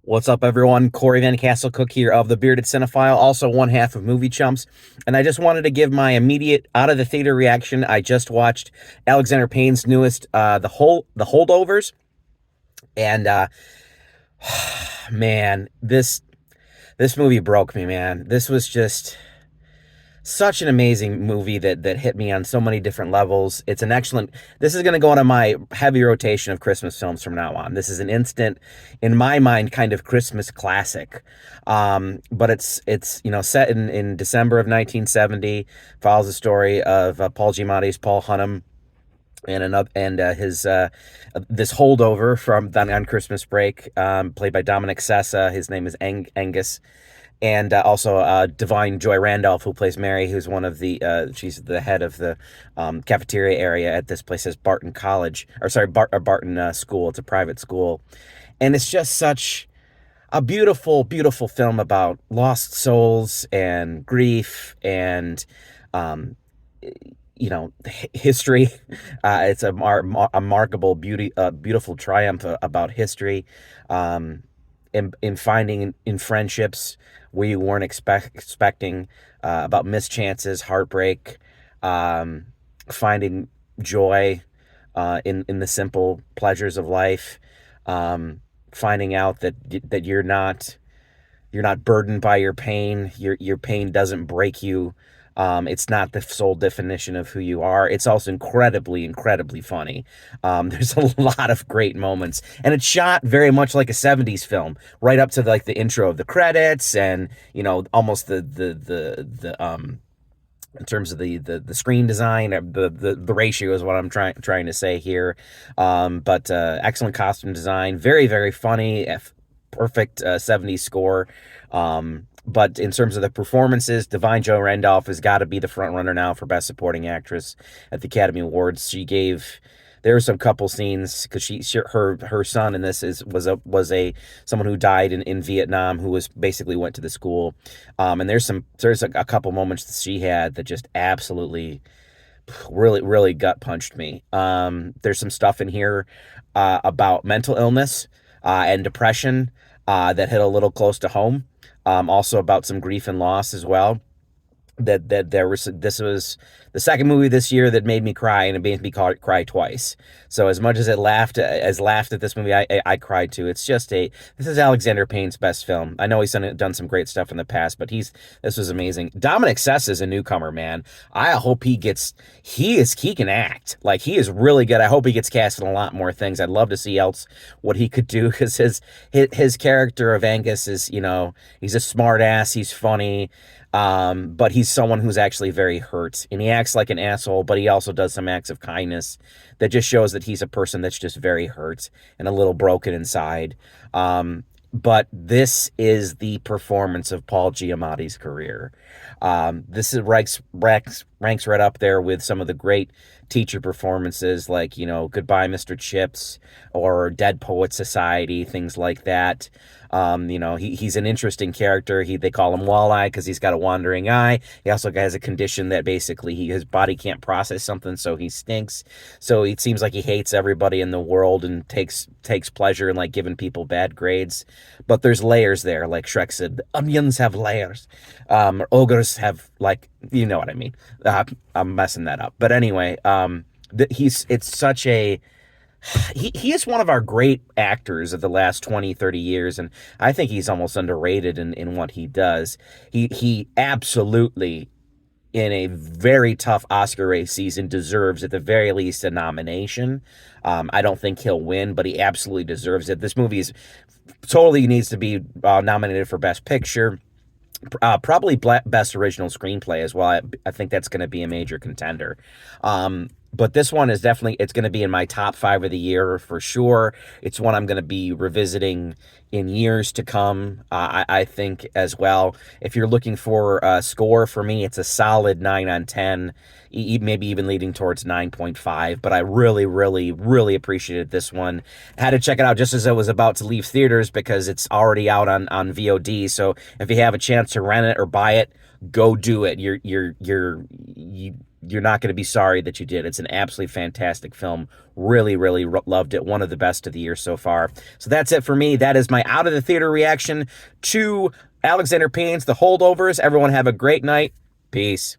What's up, everyone? Corey Van Castle Cook here of the Bearded Cinephile, also one half of Movie Chumps. And I just wanted to give my immediate out of the theater reaction. I just watched Alexander Payne's newest, the Holdovers, and man, this movie broke me, man. This was just such an amazing movie that hit me on so many different levels. It's an excellent. This is going to go into my heavy rotation of Christmas films from now on. This is an instant, in my mind, kind of Christmas classic. But it's set in December of 1970. Follows the story of Paul Giamatti's Paul Hunnam and his this holdover from on Christmas break, played by Dominic Sessa. His name is Angus, and also Divine Joy Randolph, who plays Mary, who's one of the she's the head of the cafeteria area at this place, as Barton College, or sorry, Barton School. It's a private school, and it's just such a beautiful, beautiful film about lost souls and grief and um, history. It's a markable beautiful triumph about history, in finding in friendships where you weren't expecting, about mischances, heartbreak, finding joy in the simple pleasures of life, finding out that you're not burdened by your pain. Your pain doesn't break you. It's not the sole definition of who you are. It's also incredibly, incredibly funny. There's a lot of great moments, and it's shot very much like a '70s film, right up to like the intro of the credits, and almost the in terms of the screen design, the ratio is what I'm trying to say here. But excellent costume design, very, very funny, perfect '70s score. But in terms of the performances, Divine Joe Randolph has got to be the front runner now for Best Supporting Actress at the Academy Awards. There were some couple scenes because her son in this was a someone who died in Vietnam, who basically went to the school. And there's a couple moments that she had that just absolutely really, really gut punched me. There's some stuff in here about mental illness and depression that hit a little close to home. Also about some grief and loss as well. This was the second movie this year that made me cry, and it made me cry twice. So as much as it laughed at this movie, I cried too. This is Alexander Payne's best film. I know he's done some great stuff in the past, but this was amazing. Dominic Sessa is a newcomer, man. I hope he can act. Like, he is really good. I hope he gets cast in a lot more things. I'd love to see what he could do, because his character of Angus is, he's a smart ass, he's funny. But he's someone who's actually very hurt, and he acts like an asshole, but he also does some acts of kindness that just shows that he's a person that's just very hurt and a little broken inside. But this is the performance of Paul Giamatti's career. This is ranks right up there with some of the great teacher performances, like, Goodbye, Mr. Chips, or Dead Poet Society, things like that. He's an interesting character. They call him Walleye because he's got a wandering eye. He also has a condition that basically his body can't process something, so he stinks. So it seems like he hates everybody in the world and takes pleasure in, like, giving people bad grades. But there's layers there, like Shrek said. The onions have layers. Ogres have, like, you know what I mean. I'm messing that up, but anyway, it's such a he is one of our great actors of the last 20, 30 years, and I think he's almost underrated in what he does. He absolutely, in a very tough Oscar race season, deserves at the very least a nomination. I don't think he'll win, but he absolutely deserves it. This movie totally needs to be nominated for Best Picture. Probably best original screenplay as well. I think that's going to be a major contender. But this one is definitely, it's going to be in my top 5 of the year for sure. It's one I'm going to be revisiting in years to come, I think, as well. If you're looking for a score, for me, it's a solid 9 on 10, maybe even leading towards 9.5. But I really, really, really appreciated this one. I had to check it out just as I was about to leave theaters, because it's already out on VOD. So if you have a chance to rent it or buy it, go do it. you're not going to be sorry that you did. It's an absolutely fantastic film. Really, really loved it. One of the best of the year so far. So that's it for me. That is my out of the theater reaction to Alexander Payne's The Holdovers. Everyone have a great night. Peace.